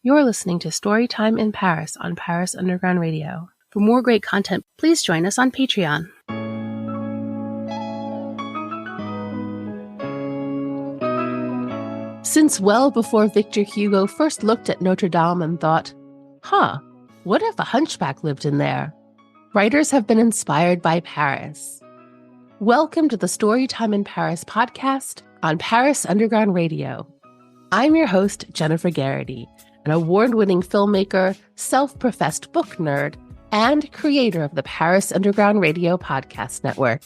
You're listening to Storytime in Paris on Paris Underground Radio. For more great content, please join us on Patreon. Since well before Victor Hugo first looked at Notre Dame and thought, what if a hunchback lived in there? Writers have been inspired by Paris. Welcome to the Storytime in Paris podcast on Paris Underground Radio. I'm your host, Jennifer Garrity, an award-winning filmmaker, self-professed book nerd, and creator of the Paris Underground Radio podcast network.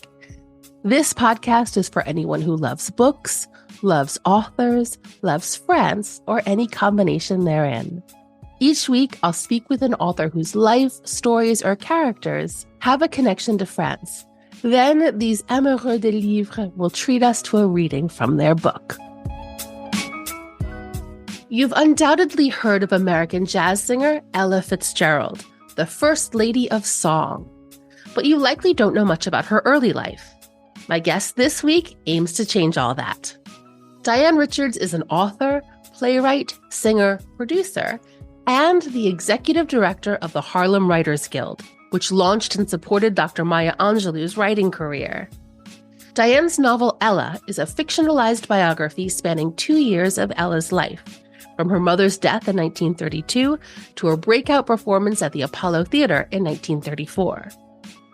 This podcast is for anyone who loves books, loves authors, loves France, or any combination therein. Each week, I'll speak with an author whose life, stories, or characters have a connection to France. Then these amoureux de livres will treat us to a reading from their book. You've undoubtedly heard of American jazz singer Ella Fitzgerald, the First Lady of Song, but you likely don't know much about her early life. My guest this week aims to change all that. Diane Richards is an author, playwright, singer, producer, and the executive director of the Harlem Writers Guild, which launched and supported Dr. Maya Angelou's writing career. Diane's novel Ella is a fictionalized biography spanning 2 years of Ella's life, from her mother's death in 1932 to her breakout performance at the Apollo Theater in 1934.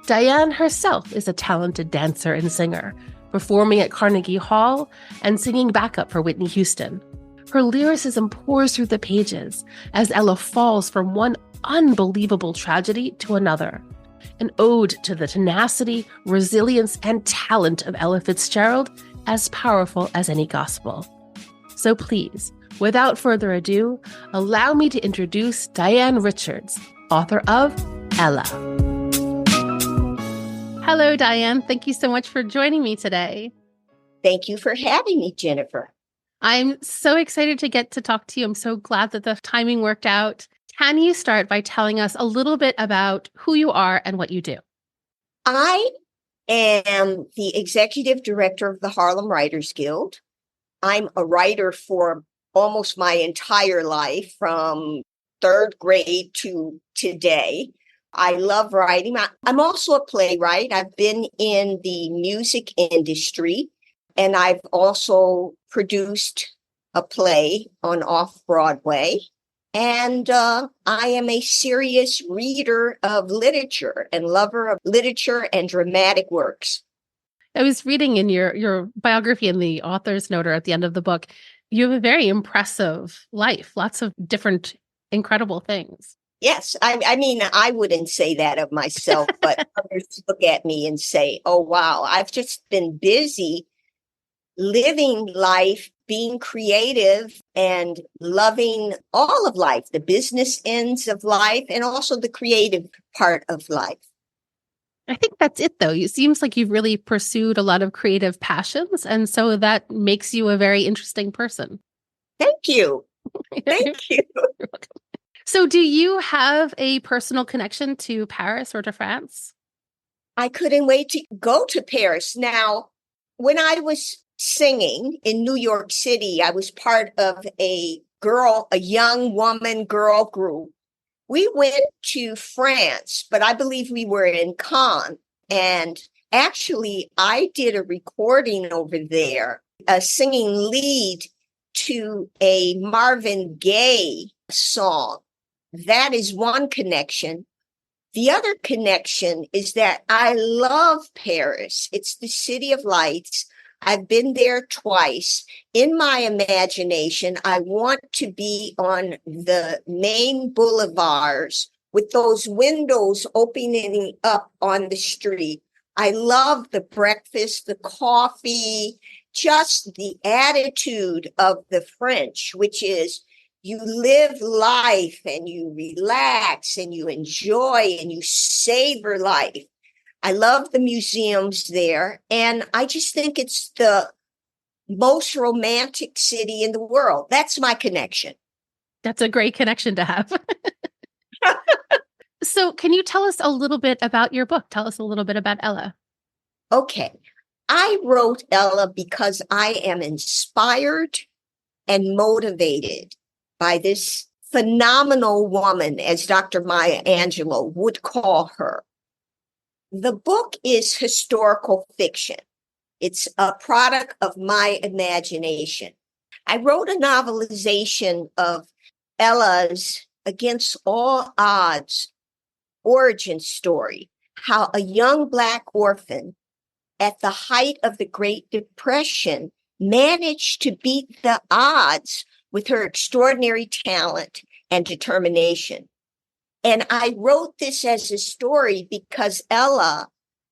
Diane herself is a talented dancer and singer, performing at Carnegie Hall and singing backup for Whitney Houston. Her lyricism pours through the pages as Ella falls from one unbelievable tragedy to another, an ode to the tenacity, resilience, and talent of Ella Fitzgerald, as powerful as any gospel. So please, without further ado, allow me to introduce Diane Richards, author of Ella. Hello, Diane. Thank you so much for joining me today. Thank you for having me, Jennifer. I'm so excited to get to talk to you. I'm so glad that the timing worked out. Can you start by telling us a little bit about who you are and what you do? I am the executive director of the Harlem Writers Guild. I'm a writer for almost my entire life, from third grade to today. I love writing. I'm also a playwright. I've been in the music industry, and I've also produced a play on Off-Broadway. And I am a serious reader of literature and lover of literature and dramatic works. I was reading in your biography in the author's note or at the end of the book, you have a very impressive life, lots of different incredible things. Yes. I mean, I wouldn't say that of myself, but others look at me and say, oh, wow, I've just been busy living life, being creative and loving all of life, the business ends of life and also the creative part of life. I think that's it, though. It seems like you've really pursued a lot of creative passions, and so that makes you a very interesting person. Thank you. Thank you. You're welcome. So do you have a personal connection to Paris or to France? I couldn't wait to go to Paris. Now, when I was singing in New York City, I was part of a young woman girl group. We went to France, but I believe we were in Cannes. And actually, I did a recording over there, a singing lead to a Marvin Gaye song. That is one connection. The other connection is that I love Paris. It's the city of lights. I've been there twice. In my imagination, I want to be on the main boulevards with those windows opening up on the street. I love the breakfast, the coffee, just the attitude of the French, which is you live life and you relax and you enjoy and you savor life. I love the museums there, and I just think it's the most romantic city in the world. That's my connection. That's a great connection to have. So can you tell us a little bit about your book? Tell us a little bit about Ella. Okay. I wrote Ella because I am inspired and motivated by this phenomenal woman, as Dr. Maya Angelou would call her. The book is historical fiction. It's a product of my imagination. I wrote a novelization of Ella's Against All Odds origin story, how a young Black orphan at the height of the Great Depression managed to beat the odds with her extraordinary talent and determination. And I wrote this as a story because Ella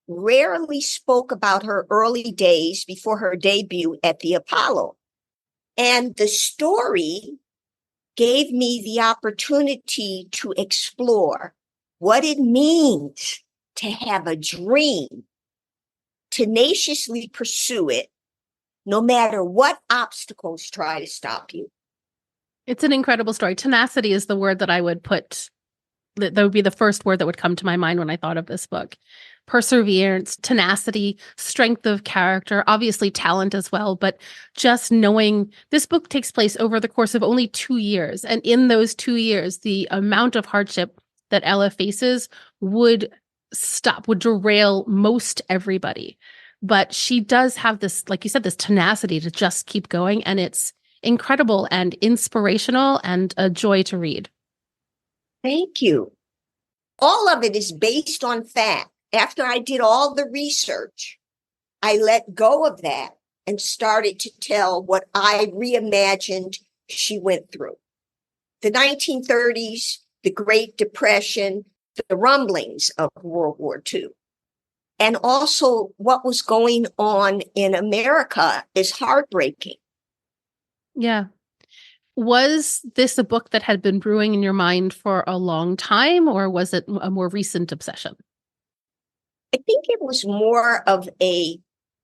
rarely spoke about her early days before her debut at the Apollo. And the story gave me the opportunity to explore what it means to have a dream, tenaciously pursue it, no matter what obstacles try to stop you. It's an incredible story. Tenacity is the word that I would put, that would be the first word that would come to my mind when I thought of this book. Perseverance, tenacity, strength of character, obviously talent as well, but just knowing this book takes place over the course of only 2 years. And in those 2 years, the amount of hardship that Ella faces would derail most everybody. But she does have this, like you said, this tenacity to just keep going. And it's incredible and inspirational and a joy to read. Thank you. All of it is based on fact. After I did all the research, I let go of that and started to tell what I reimagined she went through. The 1930s, the Great Depression, the rumblings of World War II. And also what was going on in America is heartbreaking. Yeah. Was this a book that had been brewing in your mind for a long time, or was it a more recent obsession? I think it was more of a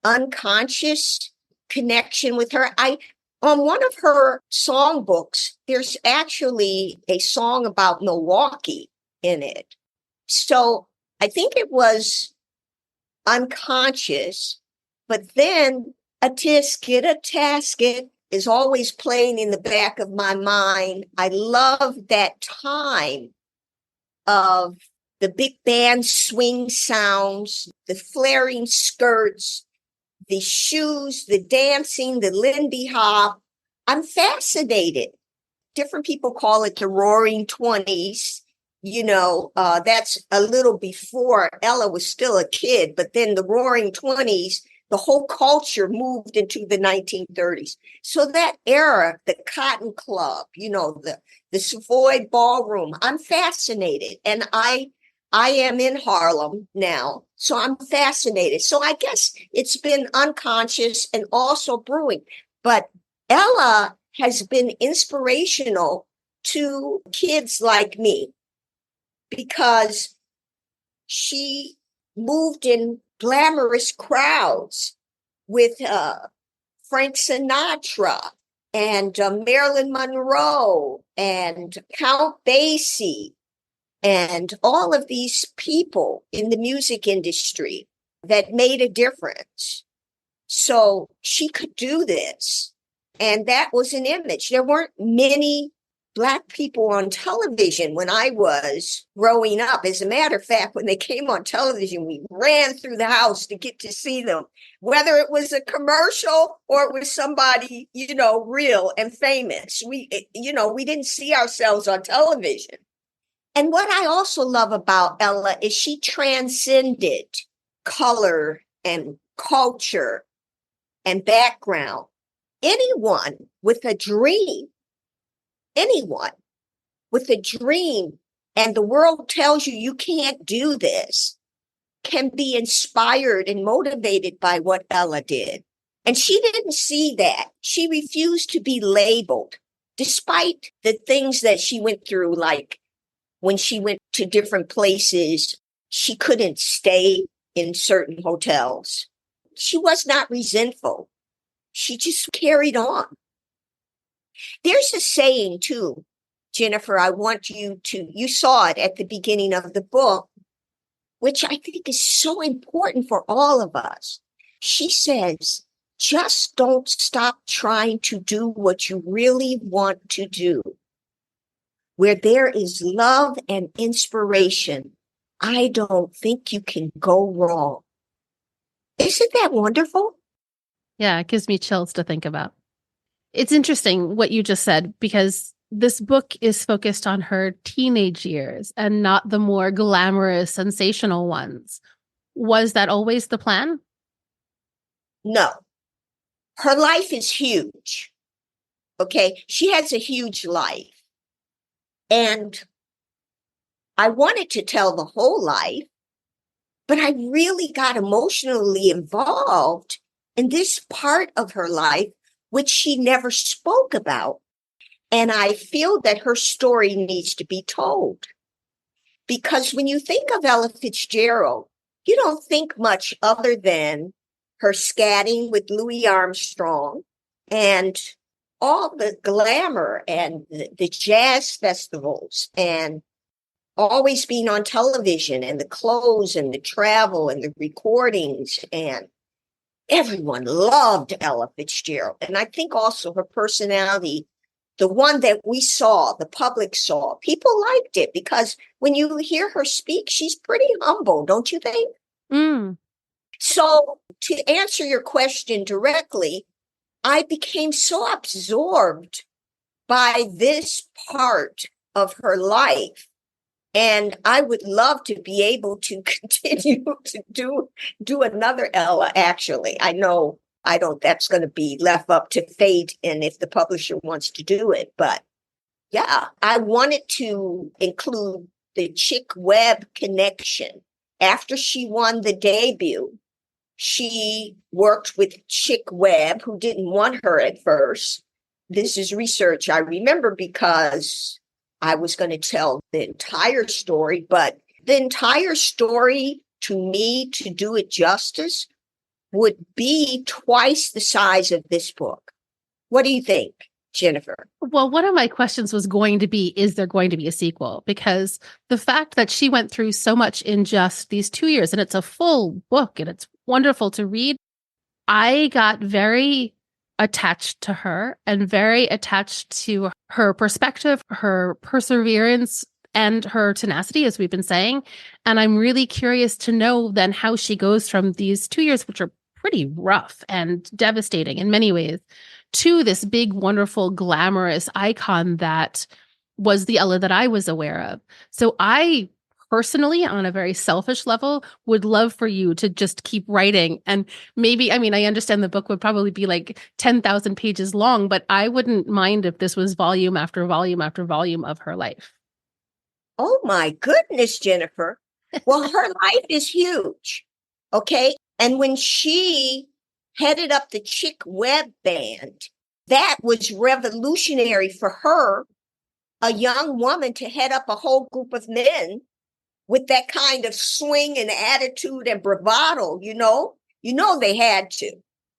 unconscious connection with her. On one of her songbooks, there's actually a song about Milwaukee in it. So I think it was unconscious, but then a tisket, a tasket is always playing in the back of my mind. I love that time of the big band swing sounds, the flaring skirts, the shoes, the dancing, the Lindy Hop. I'm fascinated. Different people call it the Roaring 20s. That's a little before Ella was still a kid, but then the Roaring 20s, the whole culture moved into the 1930s. So that era, the Cotton Club, the Savoy Ballroom, I'm fascinated. And I am in Harlem now, so I'm fascinated. So I guess it's been unconscious and also brewing. But Ella has been inspirational to kids like me because she moved in glamorous crowds with Frank Sinatra and Marilyn Monroe and Count Basie and all of these people in the music industry that made a difference. So she could do this. And that was an image. There weren't many Black people on television when I was growing up. As a matter of fact, when they came on television, we ran through the house to get to see them, whether it was a commercial or it was somebody, real and famous. We didn't see ourselves on television. And what I also love about Ella is she transcended color and culture and background. Anyone with a dream and the world tells you can't do this, can be inspired and motivated by what Ella did. And she didn't see that. She refused to be labeled, despite the things that she went through, like when she went to different places, she couldn't stay in certain hotels. She was not resentful. She just carried on. There's a saying too, Jennifer, I want you saw it at the beginning of the book, which I think is so important for all of us. She says, just don't stop trying to do what you really want to do. where there is love and inspiration, I don't think you can go wrong. Isn't that wonderful? Yeah, it gives me chills to think about. It's interesting what you just said, because this book is focused on her teenage years and not the more glamorous, sensational ones. Was that always the plan? No. Her life is huge. Okay? She has a huge life. And I wanted to tell the whole life, but I really got emotionally involved in this part of her life, which she never spoke about. And I feel that her story needs to be told. Because when you think of Ella Fitzgerald, you don't think much other than her scatting with Louis Armstrong and all the glamour and the jazz festivals and always being on television and the clothes and the travel and the recordings. And everyone loved Ella Fitzgerald. And I think also her personality, the one that we saw, the public saw, people liked it because when you hear her speak, she's pretty humble, don't you think? Mm. So to answer your question directly, I became so absorbed by this part of her life. And I would love to be able to continue to do another Ella, actually. I know that's going to be left up to fate and if the publisher wants to do it. But yeah, I wanted to include the Chick Webb connection. After she won the debut, she worked with Chick Webb, who didn't want her at first. This is research I remember because I was going to tell the entire story, but the entire story, to me, to do it justice, would be twice the size of this book. What do you think, Jennifer? Well, one of my questions was going to be, is there going to be a sequel? Because the fact that she went through so much in just these 2 years, and it's a full book and it's wonderful to read, I got very attached to her and very attached to her perspective, her perseverance, and her tenacity, as we've been saying. And I'm really curious to know then how she goes from these 2 years, which are pretty rough and devastating in many ways, to this big, wonderful, glamorous icon that was the Ella that I was aware of. So I personally, on a very selfish level, would love for you to just keep writing. And maybe, I mean, I understand the book would probably be like 10,000 pages long, but I wouldn't mind if this was volume after volume after volume of her life. Oh my goodness, Jennifer. Well, her life is huge. Okay. And when she headed up the Chick Webb band, that was revolutionary for her, a young woman, to head up a whole group of men with that kind of swing and attitude and bravado, they had to,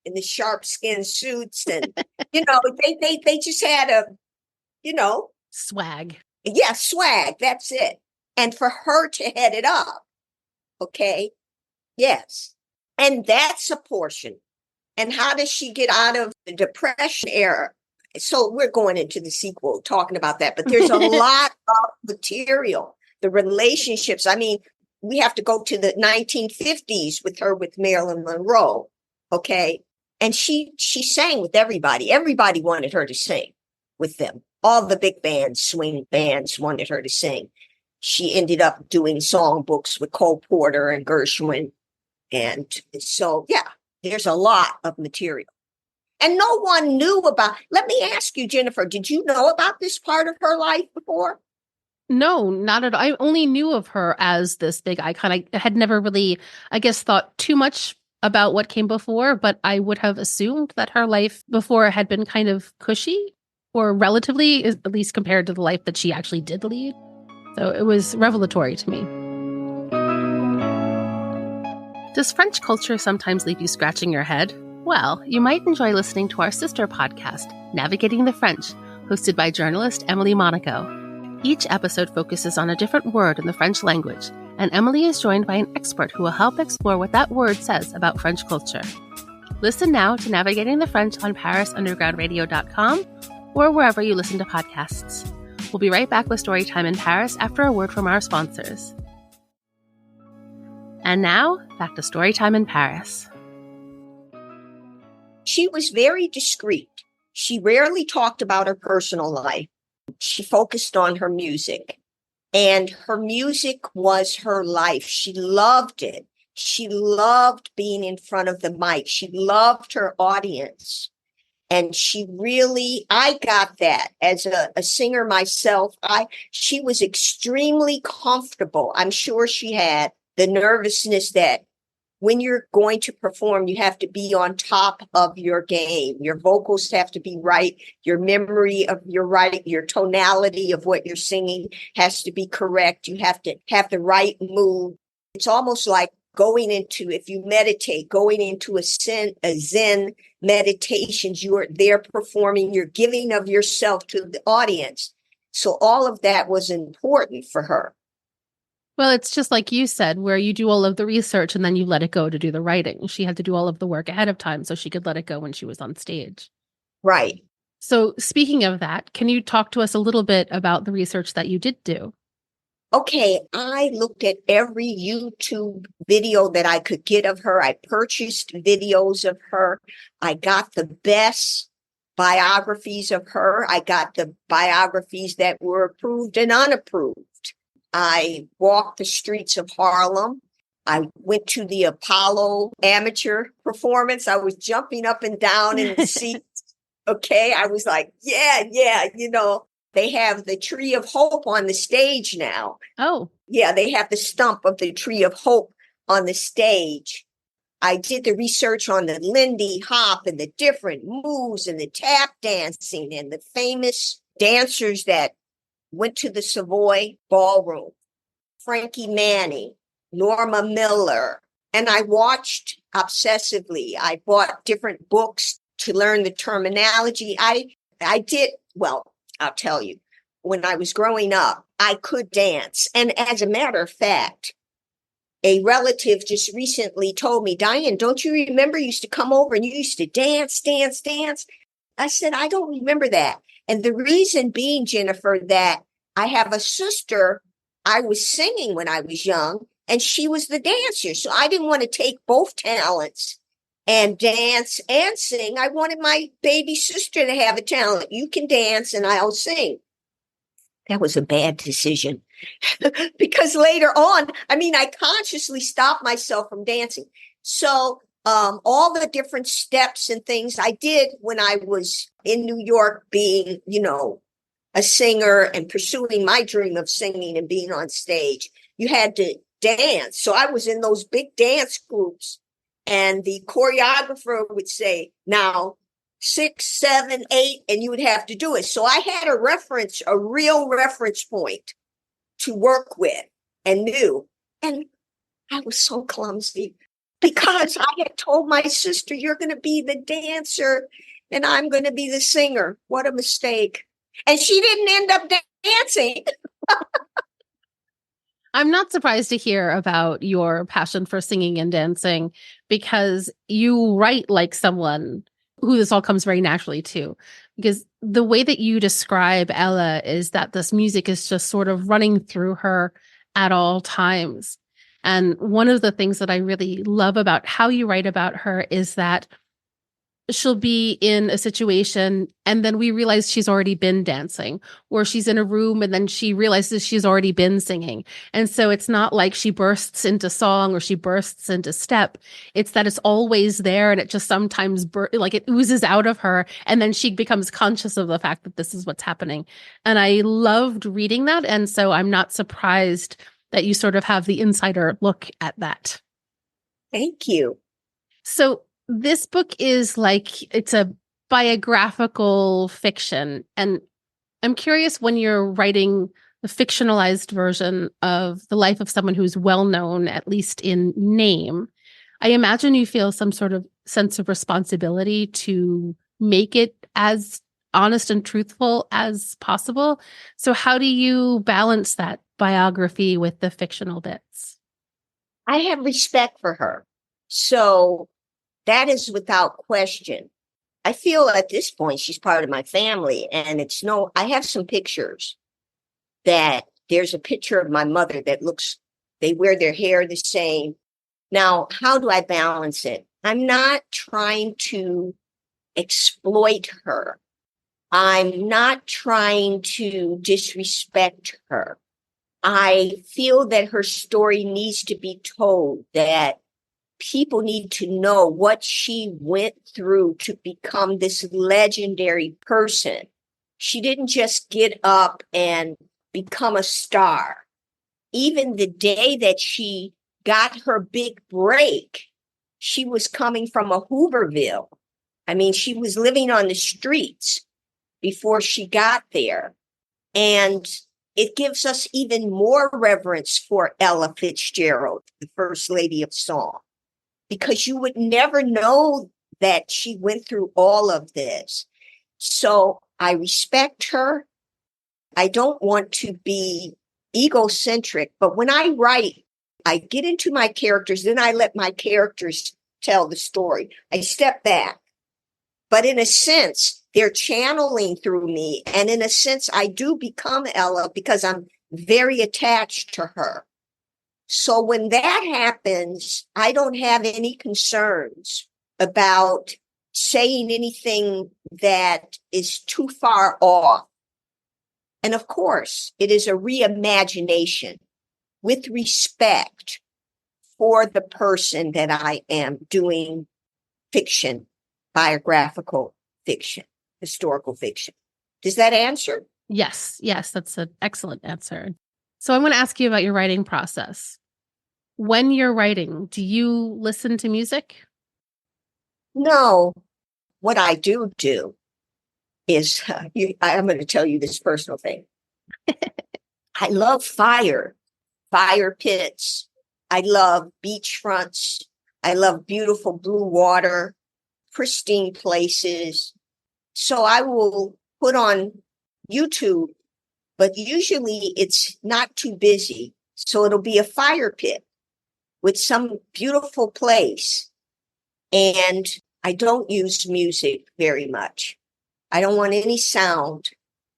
in the sharp skin suits and, they just had swag. Yeah, swag. That's it. And for her to head it up. Okay. Yes. And that's a portion. And how does she get out of the Depression era? So we're going into the sequel talking about that, but there's a lot of material. The relationships. I mean, we have to go to the 1950s with her, with Marilyn Monroe. Okay. And she sang with everybody. Everybody wanted her to sing with them. All the big bands, swing bands wanted her to sing. She ended up doing songbooks with Cole Porter and Gershwin. And so, yeah, there's a lot of material. And no one knew about, let me ask you, Jennifer, did you know about this part of her life before? No, not at all. I only knew of her as this big icon. I had never really, I guess, thought too much about what came before, but I would have assumed that her life before had been kind of cushy, or relatively, at least compared to the life that she actually did lead. So it was revelatory to me. Does French culture sometimes leave you scratching your head? Well, you might enjoy listening to our sister podcast, Navigating the French, hosted by journalist Emily Monaco. Each episode focuses on a different word in the French language, and Emily is joined by an expert who will help explore what that word says about French culture. Listen now to Navigating the French on ParisUndergroundRadio.com or wherever you listen to podcasts. We'll be right back with Storytime in Paris after a word from our sponsors. And now, back to Storytime in Paris. She was very discreet. She rarely talked about her personal life. She focused on her music. And her music was her life. She loved it. She loved being in front of the mic. She loved her audience. And I got that as a singer myself. She was extremely comfortable. I'm sure she had the nervousness that when you're going to perform, you have to be on top of your game. Your vocals have to be right. Your memory of your tonality of what you're singing has to be correct. You have to have the right mood. It's almost like if you meditate, going into a Zen meditations, you are there performing, you're giving of yourself to the audience. So all of that was important for her. Well, it's just like you said, where you do all of the research and then you let it go to do the writing. She had to do all of the work ahead of time so she could let it go when she was on stage. Right. So speaking of that, can you talk to us a little bit about the research that you did do? Okay, I looked at every YouTube video that I could get of her. I purchased videos of her. I got the best biographies of her. I got the biographies that were approved and unapproved. I walked the streets of Harlem. I went to the Apollo amateur performance. I was jumping up and down in the seats. Okay, I was like, yeah, they have the Tree of Hope on the stage now. Oh. Yeah, they have the stump of the Tree of Hope on the stage. I did the research on the Lindy Hop and the different moves and the tap dancing and the famous dancers that went to the Savoy Ballroom. Frankie Manning, Norma Miller. And I watched obsessively. I bought different books to learn the terminology. I'll tell you, when I was growing up, I could dance. And as a matter of fact, a relative just recently told me, Diane, don't you remember you used to come over and you used to dance? I said, I don't remember that. And the reason being, Jennifer, that I have a sister, I was singing when I was young, and she was the dancer. So I didn't want to take both talents and dance and sing. I wanted my baby sister to have a talent. You can dance and I'll sing. That was a bad decision because later on, I consciously stopped myself from dancing. So all the different steps and things I did when I was in New York being, a singer and pursuing my dream of singing and being on stage, you had to dance. So I was in those big dance groups. And the choreographer would say, now 6, 7, 8, and you would have to do it. So I had a real reference point to work with and knew. And I was so clumsy because I had told my sister, you're going to be the dancer and I'm going to be the singer. What a mistake. And she didn't end up dancing. I'm not surprised to hear about your passion for singing and dancing because you write like someone who this all comes very naturally to. Because the way that you describe Ella is that this music is just sort of running through her at all times. And one of the things that I really love about how you write about her is that she'll be in a situation and then we realize she's already been dancing, or she's in a room and then she realizes she's already been singing. And so it's not like she bursts into song or she bursts into step. It's that it's always there and it just sometimes it oozes out of her and then she becomes conscious of the fact that this is what's happening. And I loved reading that. And so I'm not surprised that you sort of have the insider look at that. Thank you. So this book is it's a biographical fiction. And I'm curious, when you're writing the fictionalized version of the life of someone who's well known, at least in name, I imagine you feel some sort of sense of responsibility to make it as honest and truthful as possible. So how do you balance that biography with the fictional bits? I have respect for her. So that is without question. I feel at this point she's part of my family, and I have some pictures that there's a picture of my mother that they wear their hair the same. Now, how do I balance it? I'm not trying to exploit her. I'm not trying to disrespect her. I feel that her story needs to be told, that people need to know what she went through to become this legendary person. She didn't just get up and become a star. Even the day that she got her big break, she was coming from a Hooverville. I mean, she was living on the streets before she got there. And it gives us even more reverence for Ella Fitzgerald, the First Lady of Song, because you would never know that she went through all of this. So I respect her. I don't want to be egocentric, but when I write, I get into my characters, then I let my characters tell the story. I step back. But in a sense, they're channeling through me. And in a sense, I do become Ella because I'm very attached to her. So when that happens, I don't have any concerns about saying anything that is too far off. And of course, it is a reimagination with respect for the person that I am doing fiction, biographical fiction, historical fiction. Does that answer? Yes, that's an excellent answer. So I want to ask you about your writing process. When you're writing, do you listen to music? No. What I do is, I'm going to tell you this personal thing. I love fire pits. I love beachfronts. I love beautiful blue water, pristine places. So I will put on YouTube, but usually it's not too busy. So it'll be a fire pit with some beautiful place. And I don't use music very much. I don't want any sound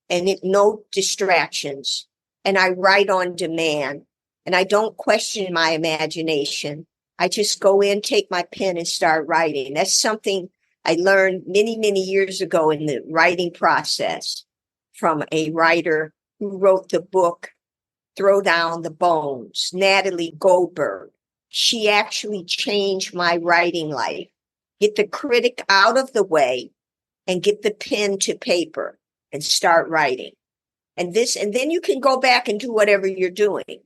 and no distractions. And I write on demand, and I don't question my imagination. I just go in, take my pen, and start writing. That's something I learned many, many years ago in the writing process from a writer who wrote the book, Throw Down the Bones, Natalie Goldberg. She actually changed my writing life. Get the critic out of the way and get the pen to paper and start writing. And then you can go back and do whatever you're doing.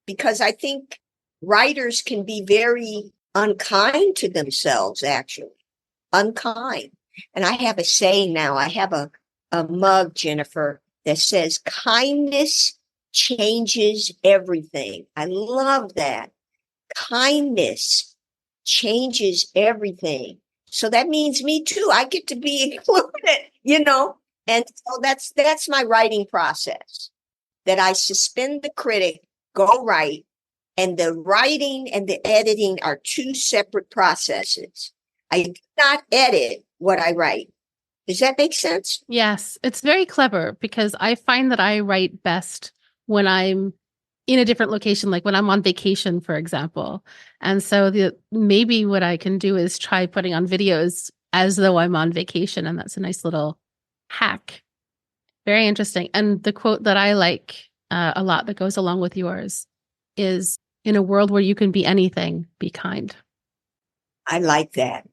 Because I think writers can be very unkind to themselves, actually. Unkind. And I have a saying now. I have a mug, Jennifer, that says, kindness changes everything. I love that. Kindness changes everything. So that means me too. I get to be included, And so that's my writing process, that I suspend the critic, go write, and the writing and the editing are two separate processes. I do not edit what I write. Does that make sense? Yes, it's very clever because I find that I write best when I'm in a different location, like when I'm on vacation, for example. And so maybe what I can do is try putting on videos as though I'm on vacation. And that's a nice little hack. Very interesting. And the quote that I like a lot that goes along with yours is, in a world where you can be anything, be kind. I like that.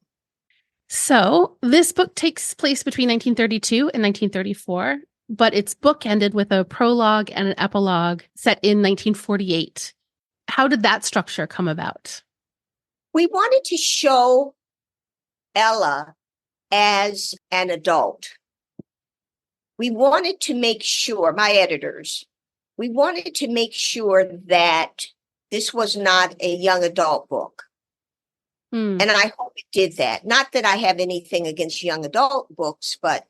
So this book takes place between 1932 and 1934, but it's bookended with a prologue and an epilogue set in 1948. How did that structure come about? We wanted to show Ella as an adult. We wanted to make sure, my editors, we wanted to make sure that this was not a young adult book. And I hope it did that. Not that I have anything against young adult books, but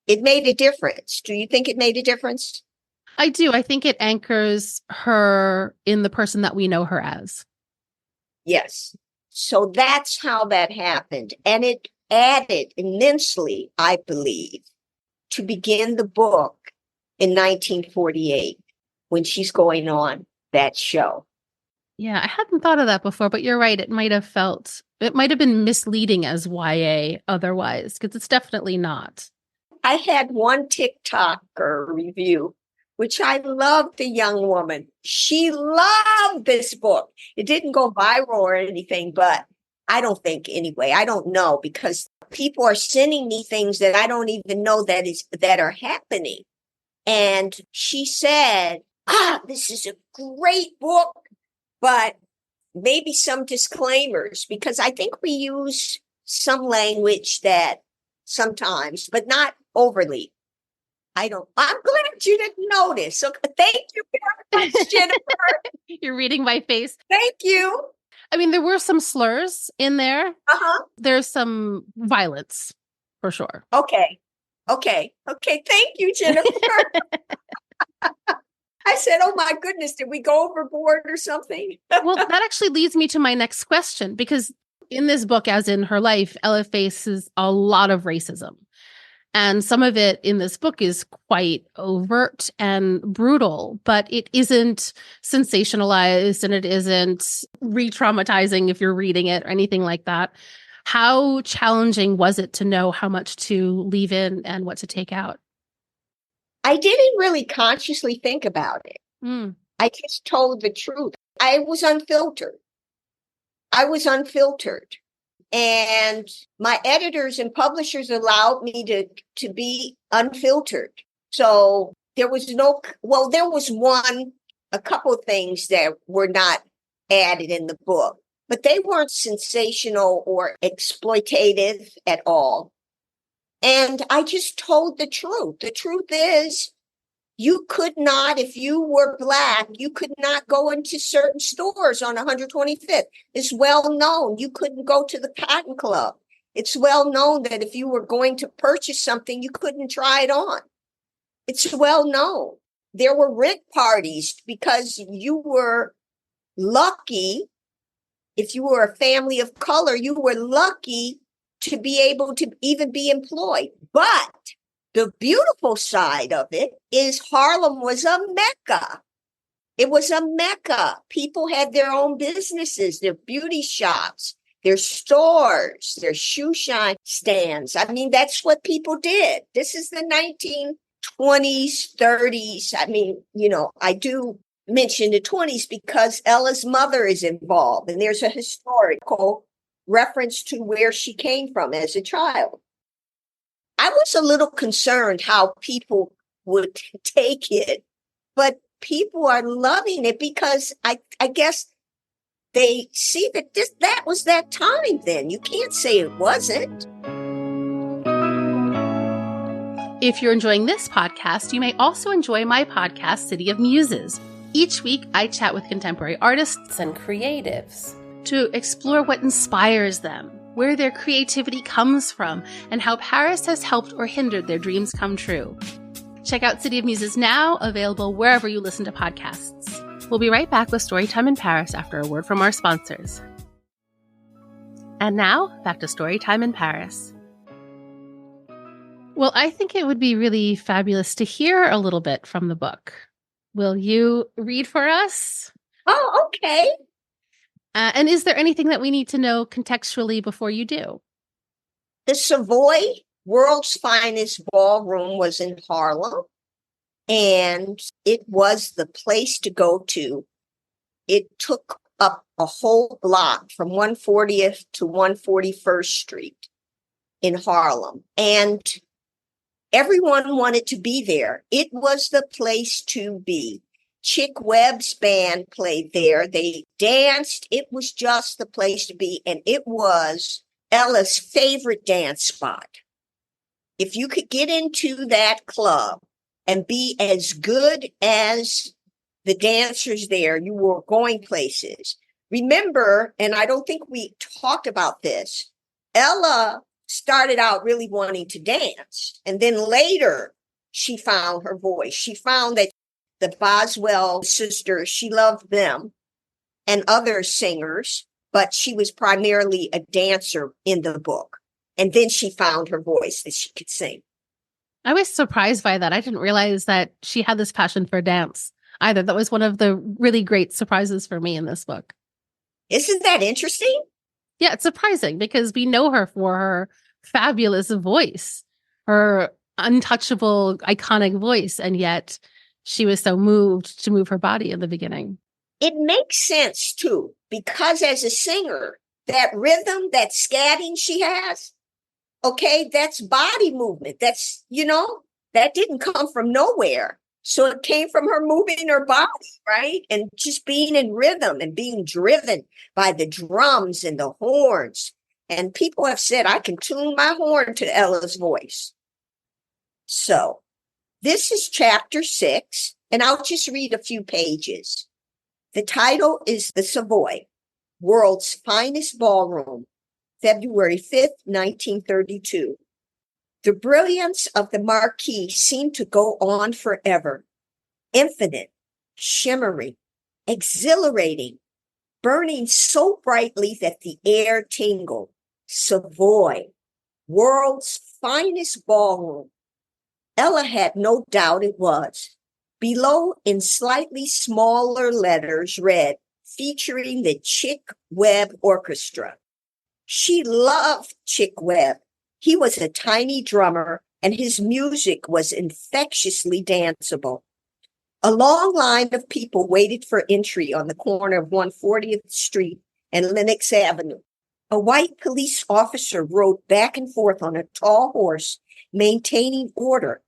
it made a difference. Do you think it made a difference? I do. I think it anchors her in the person that we know her as. Yes. So that's how that happened. And it added immensely, I believe, to begin the book in 1948. when she's going on that show. Yeah, I hadn't thought of that before, but you're right. It might have been misleading as YA otherwise, because it's definitely not. I had one TikToker review, which I loved, the young woman. She loved this book. It didn't go viral or anything, but I don't think anyway. I don't know, because people are sending me things that I don't even know that are happening. And she said, this is a great book, but maybe some disclaimers, because I think we use some language that sometimes, but not overly. I'm glad you didn't notice. So thank you very much, Jennifer. You're reading my face. Thank you. I mean, there were some slurs in there. Uh-huh. There's some violence, for sure. Okay. Thank you, Jennifer. I said, oh my goodness, did we go overboard or something? Well, that actually leads me to my next question, because in this book, as in her life, Ella faces a lot of racism. And some of it in this book is quite overt and brutal, but it isn't sensationalized and it isn't re-traumatizing if you're reading it or anything like that. How challenging was it to know how much to leave in and what to take out? I didn't really consciously think about it. I just told the truth. I was unfiltered. And my editors and publishers allowed me to be unfiltered. So there was a couple of things that were not added in the book, but they weren't sensational or exploitative at all. And I just told the truth. The truth is, you could not, if you were Black, you could not go into certain stores on 125th. It's well known. You couldn't go to the Cotton Club. It's well known that if you were going to purchase something, you couldn't try it on. It's well known. There were rent parties because you were lucky. If you were a family of color, you were lucky to be able to even be employed. But the beautiful side of it is Harlem was a mecca. It was a mecca. People had their own businesses, their beauty shops, their stores, their shoe shine stands. I mean, that's what people did. This is the 1920s, 30s. I mean, I do mention the 20s because Ella's mother is involved, and there's a historical reference to where she came from as a child. I was a little concerned how people would take it, but people are loving it because I guess they see that was that time then. You can't say it wasn't. If you're enjoying this podcast, you may also enjoy my podcast, City of Muses. Each week, I chat with contemporary artists and creatives to explore what inspires them, where their creativity comes from, and how Paris has helped or hindered their dreams come true. Check out City of Muses now, available wherever you listen to podcasts. We'll be right back with Storytime in Paris after a word from our sponsors. And now, back to Storytime in Paris. Well, I think it would be really fabulous to hear a little bit from the book. Will you read for us? Oh, okay. And is there anything that we need to know contextually before you do? The Savoy, world's finest ballroom, was in Harlem, and it was the place to go to. It took up a whole block from 140th to 141st Street in Harlem, and everyone wanted to be there. It was the place to be. Chick Webb's band played there. They danced. It was just the place to be. And it was Ella's favorite dance spot. If you could get into that club and be as good as the dancers there, you were going places. Remember, and I don't think we talked about this, Ella started out really wanting to dance. And then later, she found her voice. She found that the Boswell sisters, she loved them and other singers, but she was primarily a dancer in the book. And then she found her voice that she could sing. I was surprised by that. I didn't realize that she had this passion for dance. either. That was one of the really great surprises for me in this book. Isn't that interesting? Yeah, it's surprising because we know her for her fabulous voice, her untouchable, iconic voice, and yet she was so moved to move her body in the beginning. It makes sense, too, because as a singer, that rhythm, that scatting she has, okay, that's body movement. That's, that didn't come from nowhere. So it came from her moving her body, right? And just being in rhythm and being driven by the drums and the horns. And people have said, I can tune my horn to Ella's voice. So this is chapter 6, and I'll just read a few pages. The title is The Savoy, World's Finest Ballroom, February 5th, 1932. The brilliance of the marquee seemed to go on forever, infinite, shimmering, exhilarating, burning so brightly that the air tingled. Savoy, world's finest ballroom. Ella had no doubt it was. Below, in slightly smaller letters, read, featuring the Chick Webb Orchestra. She loved Chick Webb. He was a tiny drummer, and his music was infectiously danceable. A long line of people waited for entry on the corner of 140th Street and Lenox Avenue. A white police officer rode back and forth on a tall horse, maintaining order.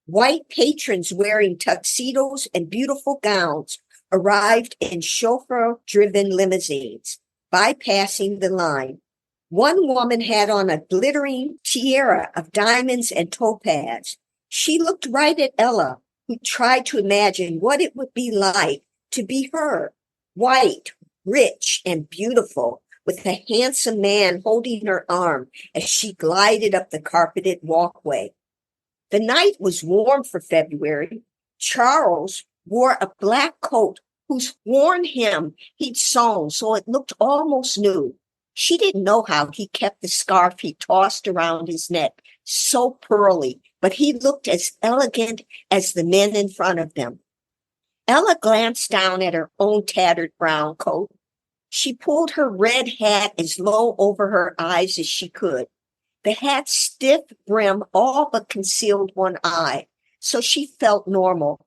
White patrons wearing tuxedos and beautiful gowns arrived in chauffeur-driven limousines, bypassing the line. One woman had on a glittering tiara of diamonds and topaz. She looked right at Ella, who tried to imagine what it would be like to be her, white, rich, and beautiful, with a handsome man holding her arm as she glided up the carpeted walkway. The night was warm for February. Charles wore a black coat whose worn hem he'd sewn so it looked almost new. She didn't know how he kept the scarf he tossed around his neck so pearly, but he looked as elegant as the men in front of them. Ella glanced down at her own tattered brown coat. She pulled her red hat as low over her eyes as she could. The hat's stiff brim all but concealed one eye, so she felt normal.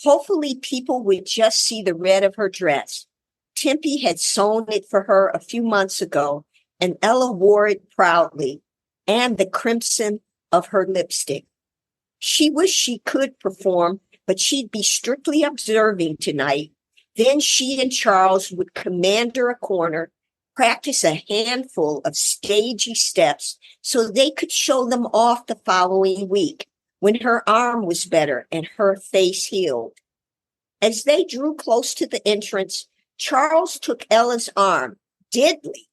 Hopefully people would just see the red of her dress. Tempe had sewn it for her a few months ago, and Ella wore it proudly, and the crimson of her lipstick. She wished she could perform, but she'd be strictly observing tonight. Then she and Charles would commander a corner, practice a handful of stagey steps so they could show them off the following week when her arm was better and her face healed. As they drew close to the entrance, Charles took Ella's arm. Diddley,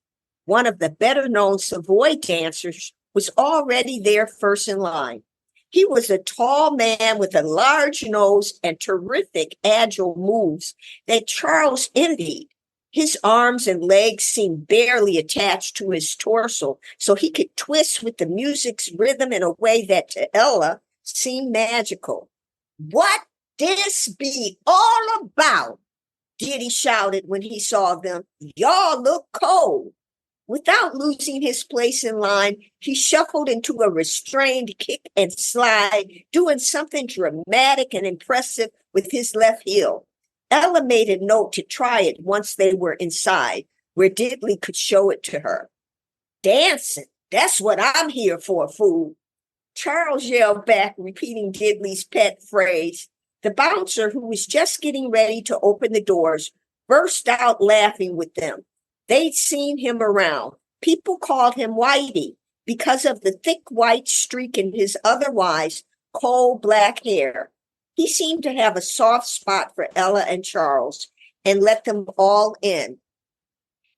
one of the better-known Savoy dancers, was already there first in line. He was a tall man with a large nose and terrific agile moves that Charles envied. His arms and legs seemed barely attached to his torso, so he could twist with the music's rhythm in a way that to Ella seemed magical. "What this be all about?" Diddy shouted when he saw them. "Y'all look cold." Without losing his place in line, he shuffled into a restrained kick and slide, doing something dramatic and impressive with his left heel. Ella made a note to try it once they were inside, where Diddley could show it to her. "Dancing, that's what I'm here for, fool." Charles yelled back, repeating Diddley's pet phrase. The bouncer, who was just getting ready to open the doors, burst out laughing with them. They'd seen him around. People called him Whitey because of the thick white streak in his otherwise coal black hair. He seemed to have a soft spot for Ella and Charles and let them all in.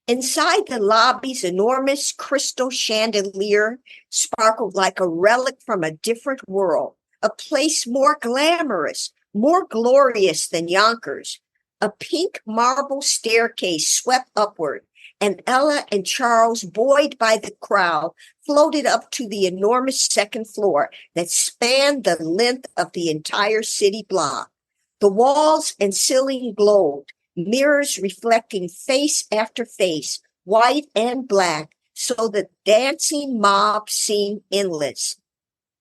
Inside the lobby's enormous crystal chandelier sparkled like a relic from a different world, a place more glamorous, more glorious than Yonkers. A pink marble staircase swept upward, and Ella and Charles, buoyed by the crowd, floated up to the enormous second floor that spanned the length of the entire city block. The walls and ceiling glowed, mirrors reflecting face after face, white and black, so the dancing mob seemed endless.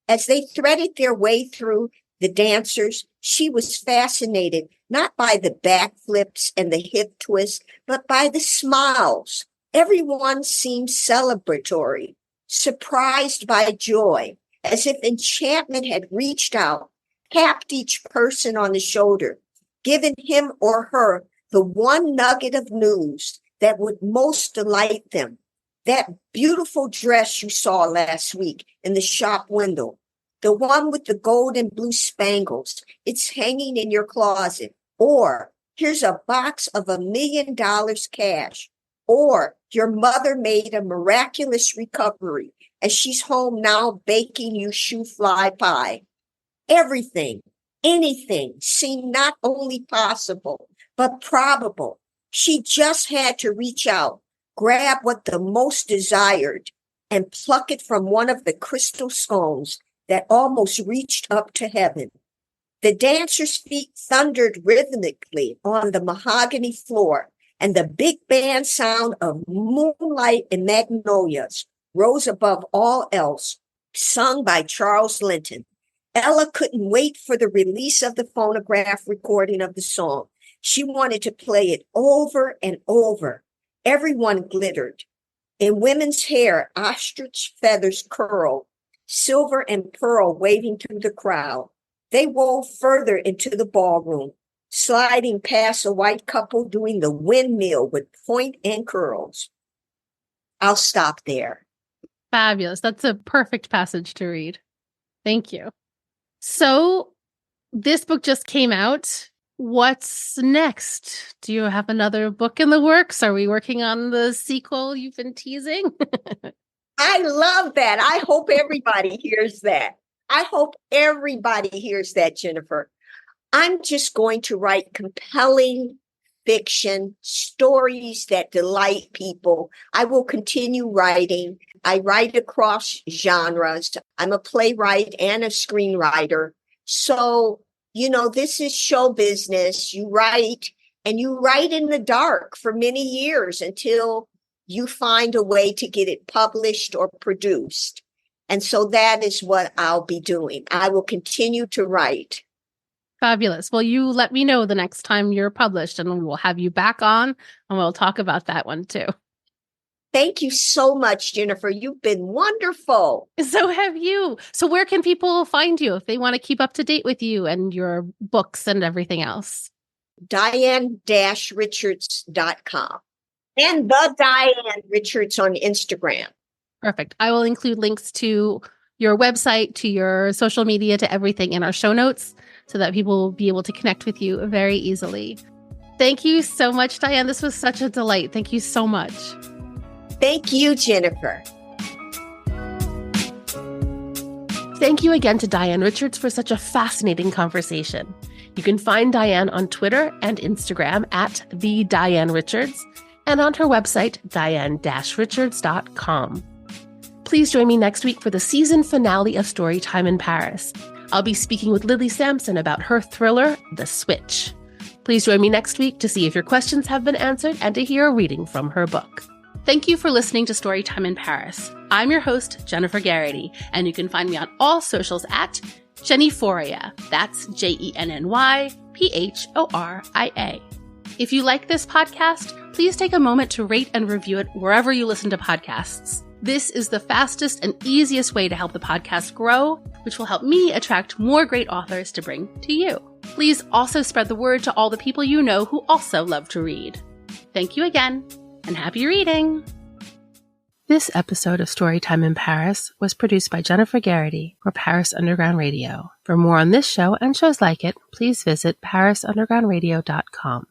As they threaded their way through the dancers, she was fascinated not by the backflips and the hip twists, but by the smiles. Everyone seemed celebratory, surprised by joy, as if enchantment had reached out, tapped each person on the shoulder, given him or her the one nugget of news that would most delight them. That beautiful dress you saw last week in the shop window, the one with the gold and blue spangles, it's hanging in your closet. Or here's a box of $1 million cash. Or your mother made a miraculous recovery as she's home now baking you shoe fly pie. Everything, anything seemed not only possible, but probable. She just had to reach out, grab what the most desired, and pluck it from one of the crystal scones that almost reached up to heaven. The dancers' feet thundered rhythmically on the mahogany floor, and the big band sound of Moonlight and Magnolias rose above all else, sung by Charles Linton. Ella couldn't wait for the release of the phonograph recording of the song. She wanted to play it over and over. Everyone glittered. In women's hair, ostrich feathers curled, silver and pearl waving through the crowd. They wove further into the ballroom, sliding past a white couple doing the windmill with point and curls. I'll stop there. Fabulous. That's a perfect passage to read. Thank you. So this book just came out. What's next? Do you have another book in the works? Are we working on the sequel you've been teasing? I love that. I hope everybody hears that. I hope everybody hears that, Jennifer. I'm just going to write compelling fiction, stories that delight people. I will continue writing. I write across genres. I'm a playwright and a screenwriter. So, this is show business. You write, and you write in the dark for many years until you find a way to get it published or produced. And so that is what I'll be doing. I will continue to write. Fabulous. Well, you let me know the next time you're published and we'll have you back on and we'll talk about that one too. Thank you so much, Jennifer. You've been wonderful. So have you. So where can people find you if they want to keep up to date with you and your books and everything else? Diane-Richards.com and the Diane Richards on Instagram. Perfect. I will include links to your website, to your social media, to everything in our show notes so that people will be able to connect with you very easily. Thank you so much, Diane. This was such a delight. Thank you so much. Thank you, Jennifer. Thank you again to Diane Richards for such a fascinating conversation. You can find Diane on Twitter and Instagram at the Diane Richards and on her website, diane-richards.com. Please join me next week for the season finale of Storytime in Paris. I'll be speaking with Lily Sampson about her thriller, The Switch. Please join me next week to see if your questions have been answered and to hear a reading from her book. Thank you for listening to Storytime in Paris. I'm your host, Jennifer Garrity, and you can find me on all socials at Jennyphoria. That's JennyPhoria. If you like this podcast, please take a moment to rate and review it wherever you listen to podcasts. This is the fastest and easiest way to help the podcast grow, which will help me attract more great authors to bring to you. Please also spread the word to all the people you know who also love to read. Thank you again, and happy reading! This episode of Storytime in Paris was produced by Jennifer Garrity for Paris Underground Radio. For more on this show and shows like it, please visit parisundergroundradio.com.